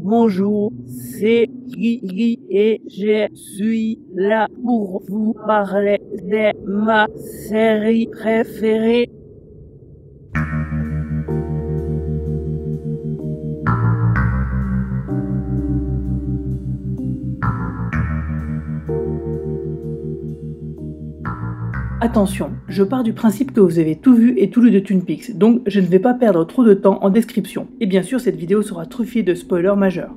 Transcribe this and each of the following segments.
Bonjour, c'est Guy et je suis là pour vous parler de ma série préférée. Attention, je pars du principe que vous avez tout vu et tout lu de Twin Peaks, donc je ne vais pas perdre trop de temps en description. Et bien sûr, cette vidéo sera truffée de spoilers majeurs.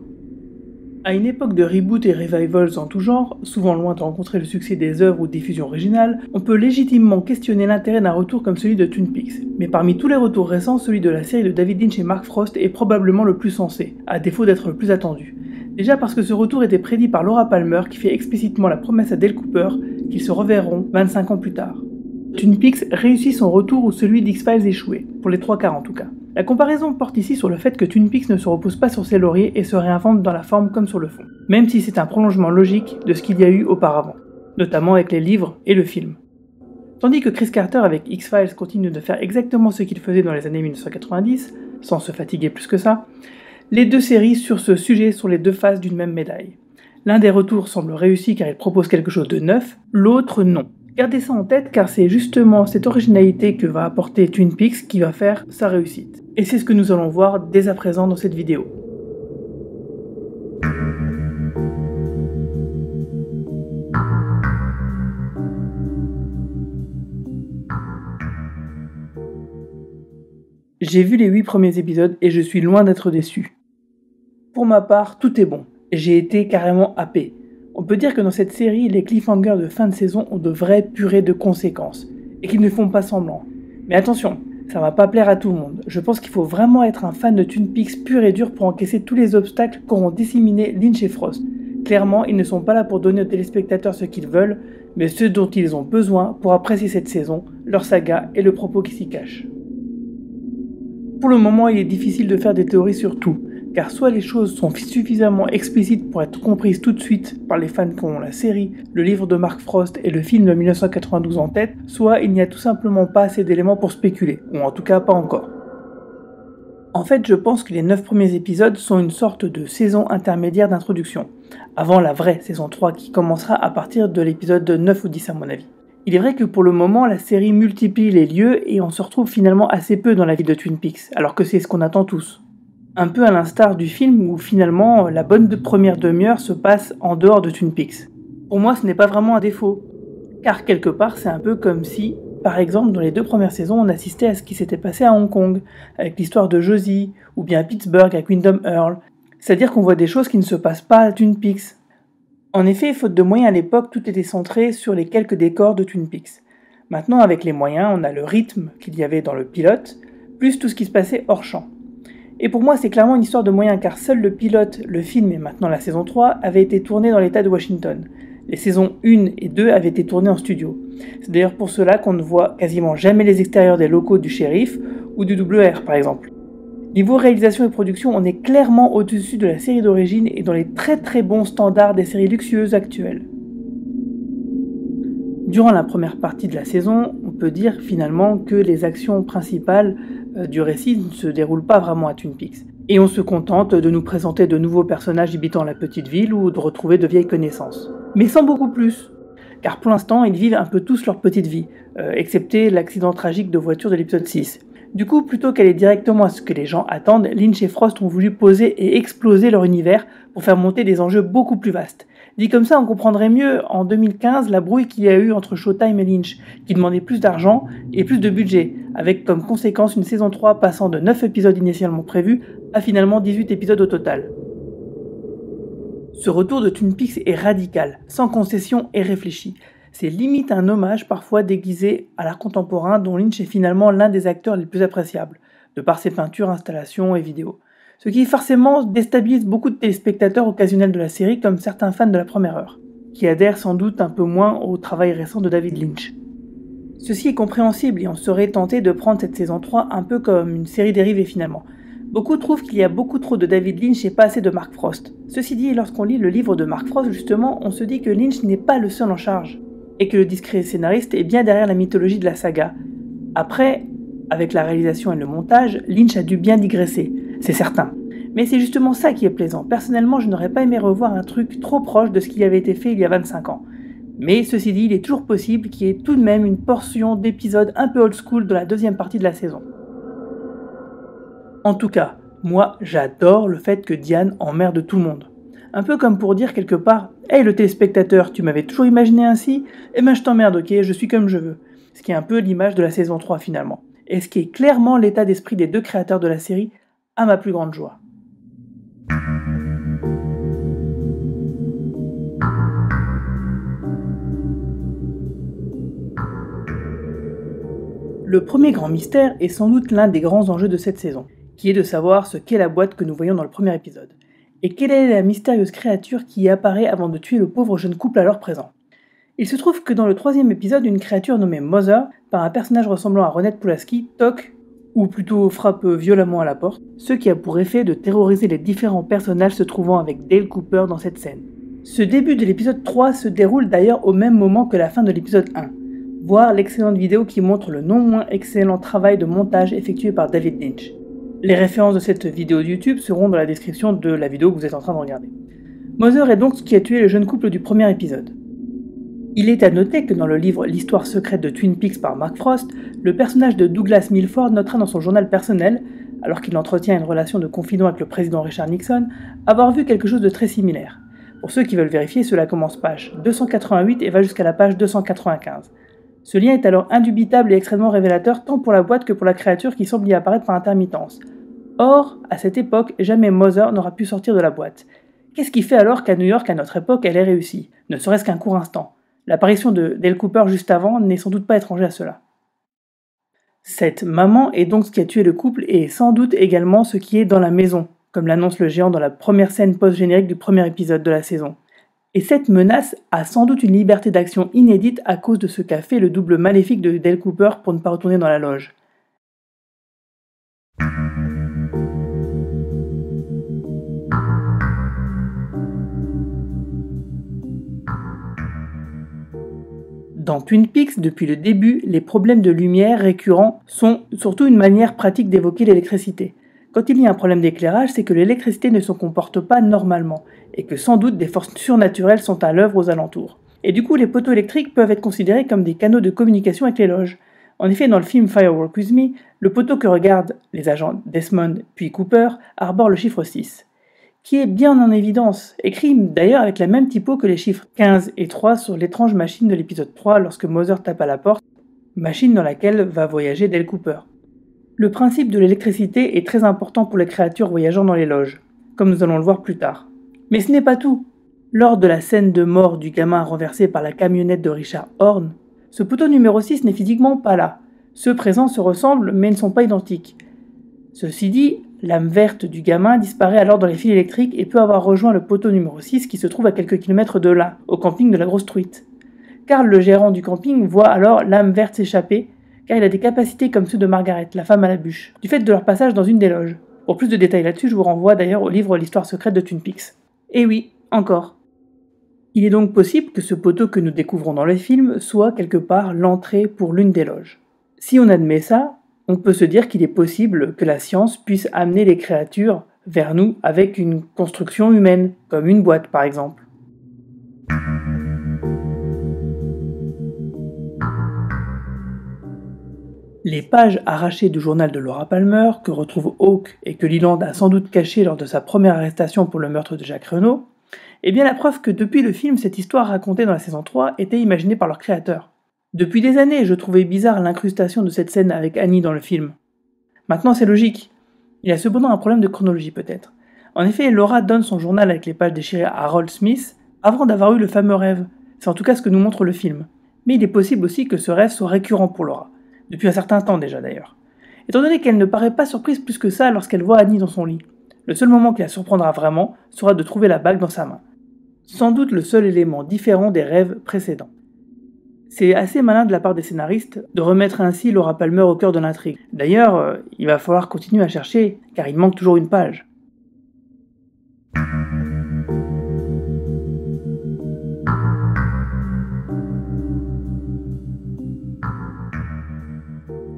À une époque de reboot et revivals en tout genre, souvent loin de rencontrer le succès des œuvres ou diffusions originales, on peut légitimement questionner l'intérêt d'un retour comme celui de Twin Peaks. Mais parmi tous les retours récents, celui de la série de David Lynch et Mark Frost est probablement le plus sensé, à défaut d'être le plus attendu. Déjà parce que ce retour était prédit par Laura Palmer qui fait explicitement la promesse à Dale Cooper qu'ils se reverront 25 ans plus tard. Twin Peaks réussit son retour où celui d'X-Files échouait, pour les 3/4 en tout cas. La comparaison porte ici sur le fait que Twin Peaks ne se repose pas sur ses lauriers et se réinvente dans la forme comme sur le fond, même si c'est un prolongement logique de ce qu'il y a eu auparavant, notamment avec les livres et le film. Tandis que Chris Carter avec X-Files continue de faire exactement ce qu'il faisait dans les années 1990, sans se fatiguer plus que ça, les deux séries sur ce sujet sont les deux faces d'une même médaille. L'un des retours semble réussi car il propose quelque chose de neuf, l'autre non. Gardez ça en tête car c'est justement cette originalité que va apporter Twin Peaks qui va faire sa réussite. Et c'est ce que nous allons voir dès à présent dans cette vidéo. J'ai vu les 8 premiers épisodes et je suis loin d'être déçu. Pour ma part, tout est bon. J'ai été carrément happé. On peut dire que dans cette série, les cliffhangers de fin de saison ont de vraies purées de conséquences, et qu'ils ne font pas semblant. Mais attention, ça va pas plaire à tout le monde. Je pense qu'il faut vraiment être un fan de Twin Peaks pur et dur pour encaisser tous les obstacles qu'auront disséminés Lynch et Frost. Clairement, ils ne sont pas là pour donner aux téléspectateurs ce qu'ils veulent, mais ce dont ils ont besoin pour apprécier cette saison, leur saga et le propos qui s'y cache. Pour le moment, il est difficile de faire des théories sur tout, car soit les choses sont suffisamment explicites pour être comprises tout de suite par les fans qui ont la série, le livre de Mark Frost et le film de 1992 en tête, soit il n'y a tout simplement pas assez d'éléments pour spéculer, ou en tout cas pas encore. En fait, je pense que les 9 premiers épisodes sont une sorte de saison intermédiaire d'introduction, avant la vraie saison 3 qui commencera à partir de l'épisode 9 ou 10 à mon avis. Il est vrai que pour le moment, la série multiplie les lieux et on se retrouve finalement assez peu dans la ville de Twin Peaks, alors que c'est ce qu'on attend tous. Un peu à l'instar du film où finalement la bonne première demi-heure se passe en dehors de Twin Peaks. Pour moi, ce n'est pas vraiment un défaut, car quelque part c'est un peu comme si, par exemple dans les 2 premières saisons, on assistait à ce qui s'était passé à Hong Kong, avec l'histoire de Josie, ou bien à Pittsburgh avec Windom Earl, c'est-à-dire qu'on voit des choses qui ne se passent pas à Twin Peaks. En effet, faute de moyens à l'époque, tout était centré sur les quelques décors de Twin Peaks. Maintenant, avec les moyens, on a le rythme qu'il y avait dans le pilote, plus tout ce qui se passait hors champ. Et pour moi, c'est clairement une histoire de moyens, car seul le pilote, le film et maintenant la saison 3 avaient été tournés dans l'état de Washington. Les saisons 1 et 2 avaient été tournées en studio. C'est d'ailleurs pour cela qu'on ne voit quasiment jamais les extérieurs des locaux du shérif ou du WR par exemple. Niveau réalisation et production, on est clairement au-dessus de la série d'origine et dans les très très bons standards des séries luxueuses actuelles. Durant la première partie de la saison, on peut dire finalement que les actions principales du récit ne se déroulent pas vraiment à Twin Peaks. Et on se contente de nous présenter de nouveaux personnages habitant la petite ville ou de retrouver de vieilles connaissances. Mais sans beaucoup plus. Car pour l'instant, ils vivent un peu tous leur petite vie, excepté l'accident tragique de voiture de l'épisode 6. Du coup, plutôt qu'aller directement à ce que les gens attendent, Lynch et Frost ont voulu poser et exploser leur univers pour faire monter des enjeux beaucoup plus vastes. Dit comme ça, on comprendrait mieux en 2015 la brouille qu'il y a eu entre Showtime et Lynch, qui demandait plus d'argent et plus de budget, avec comme conséquence une saison 3 passant de 9 épisodes initialement prévus à finalement 18 épisodes au total. Ce retour de Twin Peaks est radical, sans concession et réfléchi. C'est limite un hommage parfois déguisé à l'art contemporain dont Lynch est finalement l'un des acteurs les plus appréciables, de par ses peintures, installations et vidéos. Ce qui forcément déstabilise beaucoup de téléspectateurs occasionnels de la série comme certains fans de la première heure, qui adhèrent sans doute un peu moins au travail récent de David Lynch. Ceci est compréhensible et on serait tenté de prendre cette saison 3 un peu comme une série dérivée finalement. Beaucoup trouvent qu'il y a beaucoup trop de David Lynch et pas assez de Mark Frost. Ceci dit, lorsqu'on lit le livre de Mark Frost justement, on se dit que Lynch n'est pas le seul en charge, et que le discret scénariste est bien derrière la mythologie de la saga. Après, avec la réalisation et le montage, Lynch a dû bien digresser, c'est certain. Mais c'est justement ça qui est plaisant. Personnellement, je n'aurais pas aimé revoir un truc trop proche de ce qui avait été fait il y a 25 ans. Mais ceci dit, il est toujours possible qu'il y ait tout de même une portion d'épisodes un peu old school dans la deuxième partie de la saison. En tout cas, moi j'adore le fait que Diane emmerde tout le monde. Un peu comme pour dire quelque part « Hey le téléspectateur, tu m'avais toujours imaginé ainsi ? Eh ben je t'emmerde, ok, je suis comme je veux. » Ce qui est un peu l'image de la saison 3 finalement. Et ce qui est clairement l'état d'esprit des deux créateurs de la série, à ma plus grande joie. Le premier grand mystère est sans doute l'un des grands enjeux de cette saison, qui est de savoir ce qu'est la boîte que nous voyons dans le premier épisode. Et quelle est la mystérieuse créature qui y apparaît avant de tuer le pauvre jeune couple alors présent. Il se trouve que dans le troisième épisode, une créature nommée Mother, par un personnage ressemblant à Ronette Pulaski, toque, ou plutôt frappe violemment à la porte, ce qui a pour effet de terroriser les différents personnages se trouvant avec Dale Cooper dans cette scène. Ce début de l'épisode 3 se déroule d'ailleurs au même moment que la fin de l'épisode 1, voire l'excellente vidéo qui montre le non moins excellent travail de montage effectué par David Lynch. Les références de cette vidéo de YouTube seront dans la description de la vidéo que vous êtes en train de regarder. Mother est donc ce qui a tué le jeune couple du premier épisode. Il est à noter que dans le livre L'histoire secrète de Twin Peaks par Mark Frost, le personnage de Douglas Milford notera dans son journal personnel, alors qu'il entretient une relation de confident avec le président Richard Nixon, avoir vu quelque chose de très similaire. Pour ceux qui veulent vérifier, cela commence page 288 et va jusqu'à la page 295. Ce lien est alors indubitable et extrêmement révélateur tant pour la boîte que pour la créature qui semble y apparaître par intermittence. Or, à cette époque, jamais Mother n'aura pu sortir de la boîte. Qu'est-ce qui fait alors qu'à New York, à notre époque, elle ait réussi, ne serait-ce qu'un court instant? L'apparition de Dale Cooper juste avant n'est sans doute pas étranger à cela. Cette maman est donc ce qui a tué le couple et est sans doute également ce qui est dans la maison, comme l'annonce le géant dans la première scène post-générique du premier épisode de la saison. Et cette menace a sans doute une liberté d'action inédite à cause de ce qu'a fait le double maléfique de Dale Cooper pour ne pas retourner dans la loge. Dans Twin Peaks, depuis le début, les problèmes de lumière récurrents sont surtout une manière pratique d'évoquer l'électricité. Quand il y a un problème d'éclairage, c'est que l'électricité ne se comporte pas normalement, et que sans doute des forces surnaturelles sont à l'œuvre aux alentours. Et du coup, les poteaux électriques peuvent être considérés comme des canaux de communication avec les loges. En effet, dans le film Firework With Me, le poteau que regardent les agents Desmond puis Cooper arbore le chiffre 6, qui est bien en évidence, écrit d'ailleurs avec la même typo que les chiffres 15 et 3 sur l'étrange machine de l'épisode 3 lorsque Mother tape à la porte, machine dans laquelle va voyager Dale Cooper. Le principe de l'électricité est très important pour les créatures voyageant dans les loges, comme nous allons le voir plus tard. Mais ce n'est pas tout. Lors de la scène de mort du gamin renversé par la camionnette de Richard Horn, ce poteau numéro 6 n'est physiquement pas là. Ceux présents se ressemblent mais ne sont pas identiques. Ceci dit, l'âme verte du gamin disparaît alors dans les fils électriques et peut avoir rejoint le poteau numéro 6 qui se trouve à quelques kilomètres de là, au camping de la Grosse Truite. Karl, le gérant du camping, voit alors l'âme verte s'échapper, car il a des capacités comme ceux de Margaret, la femme à la bûche, du fait de leur passage dans une des loges. Pour plus de détails là-dessus, je vous renvoie d'ailleurs au livre L'histoire secrète de Twin Peaks. Et oui, encore. Il est donc possible que ce poteau que nous découvrons dans le film soit quelque part l'entrée pour l'une des loges. Si on admet ça, on peut se dire qu'il est possible que la science puisse amener les créatures vers nous avec une construction humaine, comme une boîte par exemple. Les pages arrachées du journal de Laura Palmer, que retrouve Hawk et que Leland a sans doute caché lors de sa première arrestation pour le meurtre de Jacques Renault, est bien la preuve que depuis le film, cette histoire racontée dans la saison 3 était imaginée par leur créateur. Depuis des années, je trouvais bizarre l'incrustation de cette scène avec Annie dans le film. Maintenant, c'est logique. Il y a cependant un problème de chronologie peut-être. En effet, Laura donne son journal avec les pages déchirées à Harold Smith avant d'avoir eu le fameux rêve. C'est en tout cas ce que nous montre le film. Mais il est possible aussi que ce rêve soit récurrent pour Laura. Depuis un certain temps déjà d'ailleurs. Étant donné qu'elle ne paraît pas surprise plus que ça lorsqu'elle voit Annie dans son lit. Le seul moment qui la surprendra vraiment sera de trouver la bague dans sa main. Sans doute le seul élément différent des rêves précédents. C'est assez malin de la part des scénaristes de remettre ainsi Laura Palmer au cœur de l'intrigue. D'ailleurs, il va falloir continuer à chercher, car il manque toujours une page.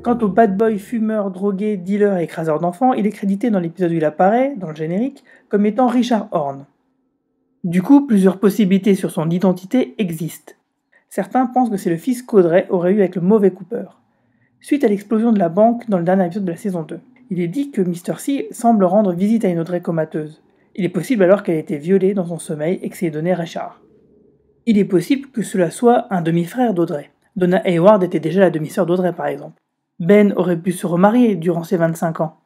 Quant au bad boy fumeur, drogué, dealer et écraseur d'enfants, il est crédité dans l'épisode où il apparaît, dans le générique, comme étant Richard Horn. Du coup, plusieurs possibilités sur son identité existent. Certains pensent que c'est le fils qu'Audrey aurait eu avec le mauvais Cooper. Suite à l'explosion de la banque dans le dernier épisode de la saison 2, il est dit que Mr. C semble rendre visite à une Audrey comateuse. Il est possible alors qu'elle ait été violée dans son sommeil et que c'est donné Richard. Il est possible que cela soit un demi-frère d'Audrey. Donna Hayward était déjà la demi-sœur d'Audrey par exemple. Ben aurait pu se remarier durant ses 25 ans.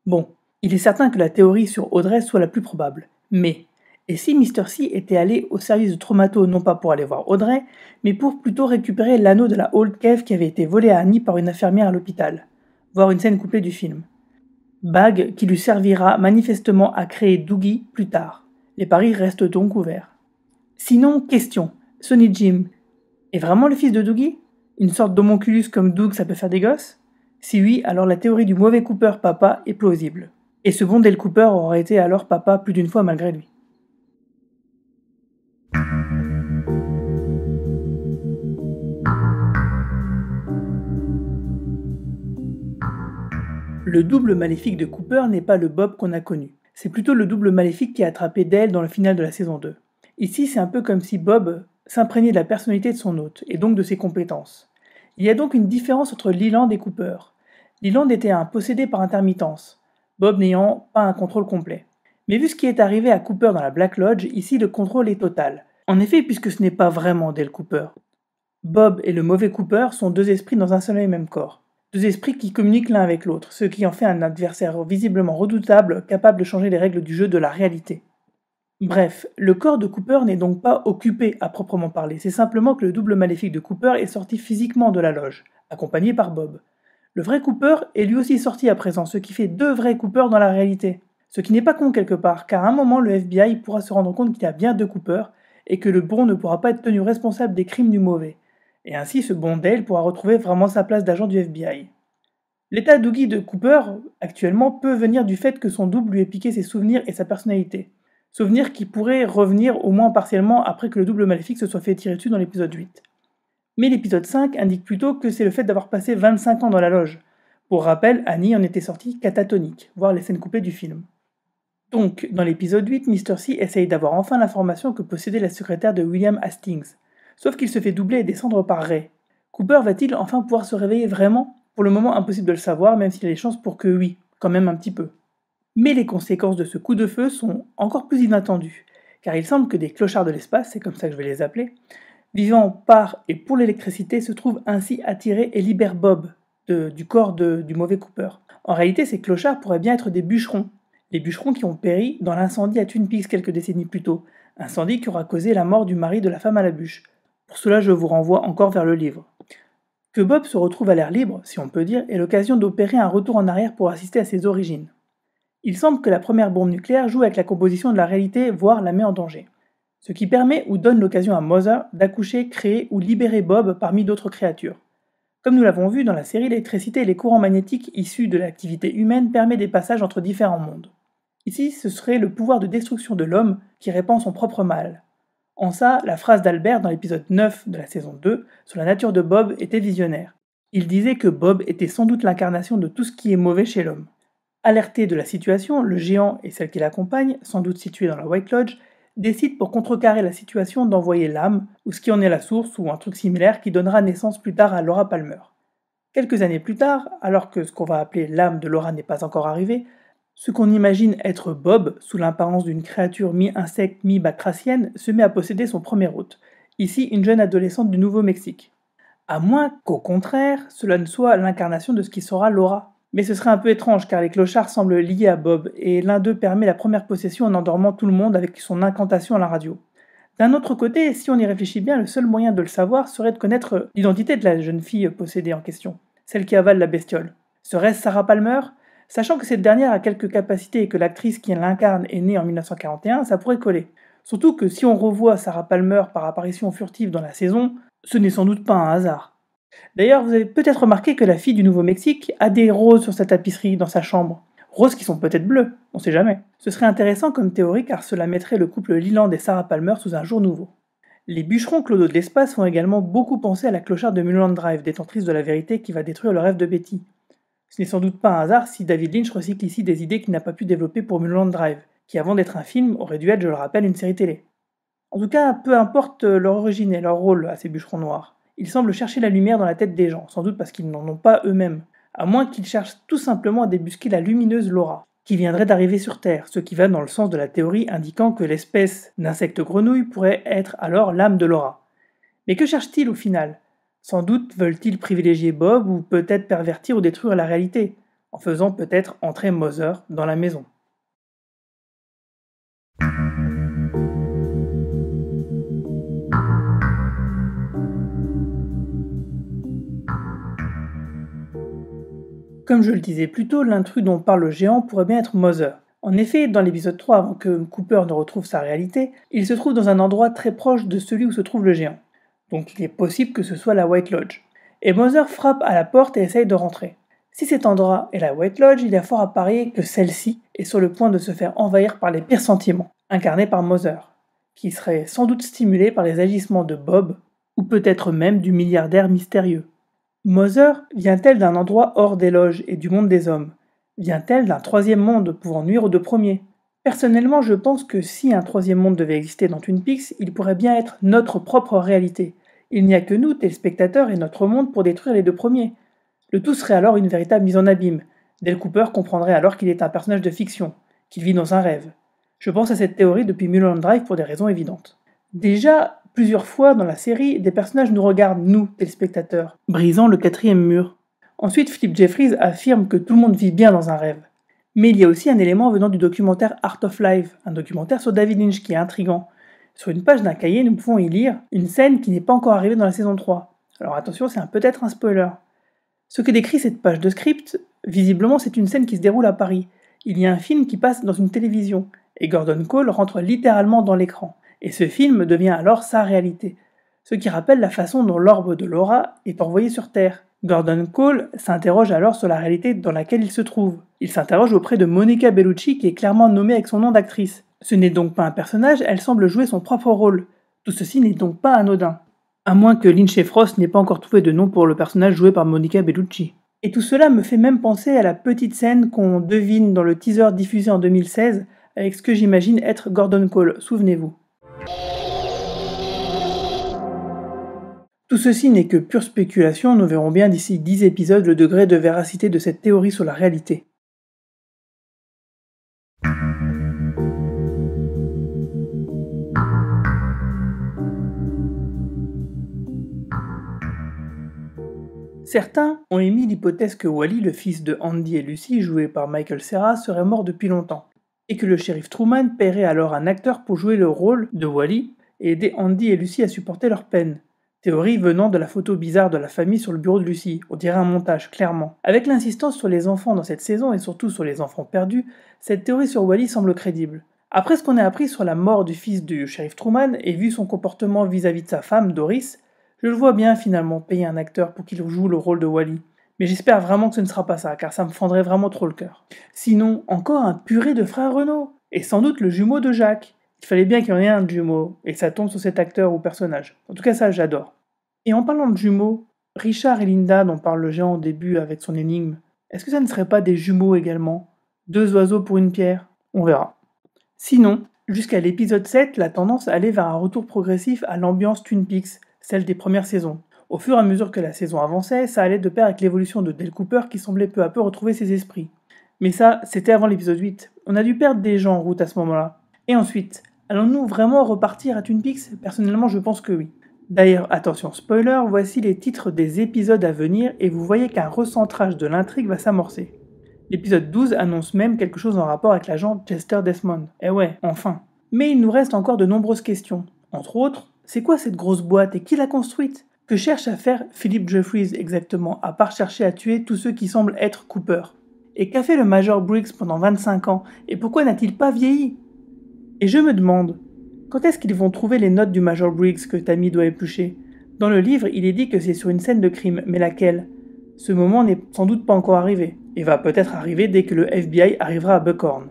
Bon, il est certain que la théorie sur Audrey soit la plus probable. Mais, et si Mr. C était allé au service de Traumato non pas pour aller voir Audrey, mais pour plutôt récupérer l'anneau de la Old Cave qui avait été volé à Annie par une infirmière à l'hôpital. Voir une scène coupée du film. Bague qui lui servira manifestement à créer Doogie plus tard. Les paris restent donc ouverts. Sinon, question, Sonny Jim est vraiment le fils de Doogie ? Une sorte d'homonculus comme Doug, ça peut faire des gosses ? Si oui, alors la théorie du mauvais Cooper papa est plausible. Et ce bon Dale Cooper aurait été alors papa plus d'une fois malgré lui. Le double maléfique de Cooper n'est pas le Bob qu'on a connu. C'est plutôt le double maléfique qui a attrapé Dale dans le final de la saison 2. Ici, c'est un peu comme si Bob s'imprégnait de la personnalité de son hôte, et donc de ses compétences. Il y a donc une différence entre Leland et Cooper. Leland était un possédé par intermittence, Bob n'ayant pas un contrôle complet. Mais vu ce qui est arrivé à Cooper dans la Black Lodge, ici le contrôle est total. En effet, puisque ce n'est pas vraiment Dale Cooper. Bob et le mauvais Cooper sont deux esprits dans un seul et même corps. Deux esprits qui communiquent l'un avec l'autre, ce qui en fait un adversaire visiblement redoutable, capable de changer les règles du jeu de la réalité. Bref, le corps de Cooper n'est donc pas occupé à proprement parler, c'est simplement que le double maléfique de Cooper est sorti physiquement de la loge, accompagné par Bob. Le vrai Cooper est lui aussi sorti à présent, ce qui fait deux vrais Cooper dans la réalité. Ce qui n'est pas con quelque part, car à un moment le FBI pourra se rendre compte qu'il y a bien deux Cooper, et que le bon ne pourra pas être tenu responsable des crimes du mauvais. Et ainsi ce bon Dale pourra retrouver vraiment sa place d'agent du FBI. L'état d'Oogie de Cooper, actuellement, peut venir du fait que son double lui ait piqué ses souvenirs et sa personnalité. Souvenirs qui pourraient revenir au moins partiellement après que le double maléfique se soit fait tirer dessus dans l'épisode 8. Mais l'épisode 5 indique plutôt que c'est le fait d'avoir passé 25 ans dans la loge. Pour rappel, Annie en était sortie catatonique, voir les scènes coupées du film. Donc, dans l'épisode 8, Mr. C essaye d'avoir enfin l'information que possédait la secrétaire de William Hastings. Sauf qu'il se fait doubler et descendre par Ray. Cooper va-t-il enfin pouvoir se réveiller vraiment ? Pour le moment, impossible de le savoir, même s'il y a des chances pour que oui, quand même un petit peu. Mais les conséquences de ce coup de feu sont encore plus inattendues, car il semble que des clochards de l'espace, c'est comme ça que je vais les appeler, vivant par et pour l'électricité, se trouvent ainsi attirés et libèrent Bob du corps du mauvais Cooper. En réalité, ces clochards pourraient bien être des bûcherons, les bûcherons qui ont péri dans l'incendie à Twin Peaks quelques décennies plus tôt, incendie qui aura causé la mort du mari de la femme à la bûche. Pour cela, je vous renvoie encore vers le livre. Que Bob se retrouve à l'air libre, si on peut dire, est l'occasion d'opérer un retour en arrière pour assister à ses origines. Il semble que la première bombe nucléaire joue avec la composition de la réalité, voire la met en danger. Ce qui permet ou donne l'occasion à Mother d'accoucher, créer ou libérer Bob parmi d'autres créatures. Comme nous l'avons vu dans la série, l'électricité et les courants magnétiques issus de l'activité humaine permettent des passages entre différents mondes. Ici, ce serait le pouvoir de destruction de l'homme qui répand son propre mal. En ça, la phrase d'Albert dans l'épisode 9 de la saison 2 sur la nature de Bob était visionnaire. Il disait que Bob était sans doute l'incarnation de tout ce qui est mauvais chez l'homme. Alerté de la situation, le géant et celle qui l'accompagne, sans doute situés dans la White Lodge, décident pour contrecarrer la situation d'envoyer l'âme, ou ce qui en est la source, ou un truc similaire qui donnera naissance plus tard à Laura Palmer. Quelques années plus tard, alors que ce qu'on va appeler l'âme de Laura n'est pas encore arrivée, ce qu'on imagine être Bob, sous l'apparence d'une créature mi-insecte, mi-batracienne, se met à posséder son premier hôte, ici une jeune adolescente du Nouveau-Mexique. À moins qu'au contraire, cela ne soit l'incarnation de ce qui sera Laura. Mais ce serait un peu étrange car les clochards semblent liés à Bob et l'un d'eux permet la première possession en endormant tout le monde avec son incantation à la radio. D'un autre côté, si on y réfléchit bien, le seul moyen de le savoir serait de connaître l'identité de la jeune fille possédée en question, celle qui avale la bestiole. Serait-ce Sarah Palmer ? Sachant que cette dernière a quelques capacités et que l'actrice qui l'incarne est née en 1941, ça pourrait coller. Surtout que si on revoit Sarah Palmer par apparition furtive dans la saison, ce n'est sans doute pas un hasard. D'ailleurs, vous avez peut-être remarqué que la fille du Nouveau-Mexique a des roses sur sa tapisserie dans sa chambre. Roses qui sont peut-être bleues, on sait jamais. Ce serait intéressant comme théorie car cela mettrait le couple Leland et Sarah Palmer sous un jour nouveau. Les bûcherons clodo de l'espace font également beaucoup penser à la clocharde de Mulholland Drive, détentrice de la vérité qui va détruire le rêve de Betty. Ce n'est sans doute pas un hasard si David Lynch recycle ici des idées qu'il n'a pas pu développer pour Mulholland Drive, qui avant d'être un film aurait dû être, je le rappelle, une série télé. En tout cas, peu importe leur origine et leur rôle à ces bûcherons noirs, ils semblent chercher la lumière dans la tête des gens, sans doute parce qu'ils n'en ont pas eux-mêmes, à moins qu'ils cherchent tout simplement à débusquer la lumineuse Laura, qui viendrait d'arriver sur Terre, ce qui va dans le sens de la théorie indiquant que l'espèce d'insecte grenouille pourrait être alors l'âme de Laura. Mais que cherchent-ils au final ? Sans doute veulent-ils privilégier Bob ou peut-être pervertir ou détruire la réalité, en faisant peut-être entrer Mother dans la maison. Comme je le disais plus tôt, l'intrus dont parle le géant pourrait bien être Mother. En effet, dans l'épisode 3, avant que Cooper ne retrouve sa réalité, il se trouve dans un endroit très proche de celui où se trouve le géant. Donc il est possible que ce soit la White Lodge. Et Mother frappe à la porte et essaye de rentrer. Si cet endroit est la White Lodge, il y a fort à parier que celle-ci est sur le point de se faire envahir par les pires sentiments, incarnés par Mother, qui serait sans doute stimulé par les agissements de Bob, ou peut-être même du milliardaire mystérieux. Mother vient-elle d'un endroit hors des loges et du monde des hommes ? Vient-elle d'un troisième monde pouvant nuire aux deux premiers ? Personnellement, je pense que si un troisième monde devait exister dans Twin Peaks, il pourrait bien être notre propre réalité. Il n'y a que nous, téléspectateurs, et notre monde pour détruire les deux premiers. Le tout serait alors une véritable mise en abîme. Dale Cooper comprendrait alors qu'il est un personnage de fiction, qu'il vit dans un rêve. Je pense à cette théorie depuis Mulholland Drive pour des raisons évidentes. Déjà, plusieurs fois dans la série, des personnages nous regardent, nous, téléspectateurs, brisant le quatrième mur. Ensuite, Philip Jeffries affirme que tout le monde vit bien dans un rêve. Mais il y a aussi un élément venant du documentaire Art of Life, un documentaire sur David Lynch qui est intriguant. Sur une page d'un cahier, nous pouvons y lire une scène qui n'est pas encore arrivée dans la saison 3. Alors attention, c'est peut-être un spoiler. Ce que décrit cette page de script, visiblement c'est une scène qui se déroule à Paris. Il y a un film qui passe dans une télévision, et Gordon Cole rentre littéralement dans l'écran. Et ce film devient alors sa réalité. Ce qui rappelle la façon dont l'orbe de Laura est envoyé sur Terre. Gordon Cole s'interroge alors sur la réalité dans laquelle il se trouve. Il s'interroge auprès de Monica Bellucci qui est clairement nommée avec son nom d'actrice. Ce n'est donc pas un personnage, elle semble jouer son propre rôle. Tout ceci n'est donc pas anodin. À moins que Lynch et Frost n'aient pas encore trouvé de nom pour le personnage joué par Monica Bellucci. Et tout cela me fait même penser à la petite scène qu'on devine dans le teaser diffusé en 2016 avec ce que j'imagine être Gordon Cole, souvenez-vous. Tout ceci n'est que pure spéculation, nous verrons bien d'ici 10 épisodes le degré de véracité de cette théorie sur la réalité. Certains ont émis l'hypothèse que Wally, le fils de Andy et Lucy, joué par Michael Cera, serait mort depuis longtemps, et que le shérif Truman paierait alors un acteur pour jouer le rôle de Wally et aider Andy et Lucy à supporter leur peine. Théorie venant de la photo bizarre de la famille sur le bureau de Lucy, on dirait un montage, clairement. Avec l'insistance sur les enfants dans cette saison et surtout sur les enfants perdus, cette théorie sur Wally semble crédible. Après ce qu'on a appris sur la mort du fils du shérif Truman et vu son comportement vis-à-vis de sa femme, Doris, je le vois bien finalement payer un acteur pour qu'il joue le rôle de Wally. Mais j'espère vraiment que ce ne sera pas ça, car ça me fendrait vraiment trop le cœur. Sinon, encore un purée de frère Renaud, et sans doute le jumeau de Jacques. Il fallait bien qu'il y en ait un de jumeau, et que ça tombe sur cet acteur ou personnage. En tout cas ça, j'adore. Et en parlant de jumeaux, Richard et Linda dont parle le géant au début avec son énigme, est-ce que ça ne serait pas des jumeaux également ? 2 oiseaux pour une pierre ? On verra. Sinon, jusqu'à l'épisode 7, la tendance allait vers un retour progressif à l'ambiance Twin Peaks, celle des premières saisons. Au fur et à mesure que la saison avançait, ça allait de pair avec l'évolution de Dale Cooper qui semblait peu à peu retrouver ses esprits. Mais ça, c'était avant l'épisode 8. On a dû perdre des gens en route à ce moment-là. Et ensuite, allons-nous vraiment repartir à Twin Peaks ? Personnellement, je pense que oui. D'ailleurs, attention spoiler, voici les titres des épisodes à venir et vous voyez qu'un recentrage de l'intrigue va s'amorcer. L'épisode 12 annonce même quelque chose en rapport avec l'agent Chester Desmond. Eh ouais, enfin. Mais il nous reste encore de nombreuses questions. Entre autres, c'est quoi cette grosse boîte et qui l'a construite ? Que cherche à faire Philip Jeffries exactement, à part chercher à tuer tous ceux qui semblent être Cooper ? Et qu'a fait le Major Briggs pendant 25 ans, et pourquoi n'a-t-il pas vieilli ? Et je me demande, quand est-ce qu'ils vont trouver les notes du Major Briggs que Tammy doit éplucher ? Dans le livre, il est dit que c'est sur une scène de crime, mais laquelle ? Ce moment n'est sans doute pas encore arrivé, et va peut-être arriver dès que le FBI arrivera à Buckhorn.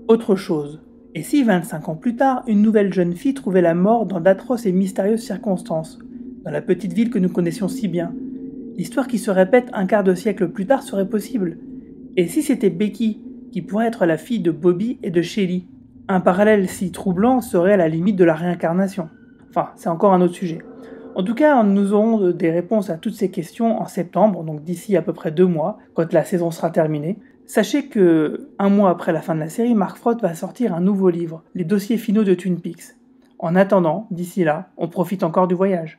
Autre chose, Et si 25 ans plus tard, une nouvelle jeune fille trouvait la mort dans d'atroces et mystérieuses circonstances, dans la petite ville que nous connaissions si bien? L'histoire qui se répète un quart de siècle plus tard serait possible. Et si c'était Becky, qui pourrait être la fille de Bobby et de Shelly? Un parallèle si troublant serait à la limite de la réincarnation. Enfin, c'est encore un autre sujet. En tout cas, nous aurons des réponses à toutes ces questions en septembre, donc d'ici à peu près 2 mois, quand la saison sera terminée. Sachez que, 1 mois après la fin de la série, Mark Frost va sortir un nouveau livre, Les dossiers finaux de Twin Peaks. En attendant, d'ici là, on profite encore du voyage.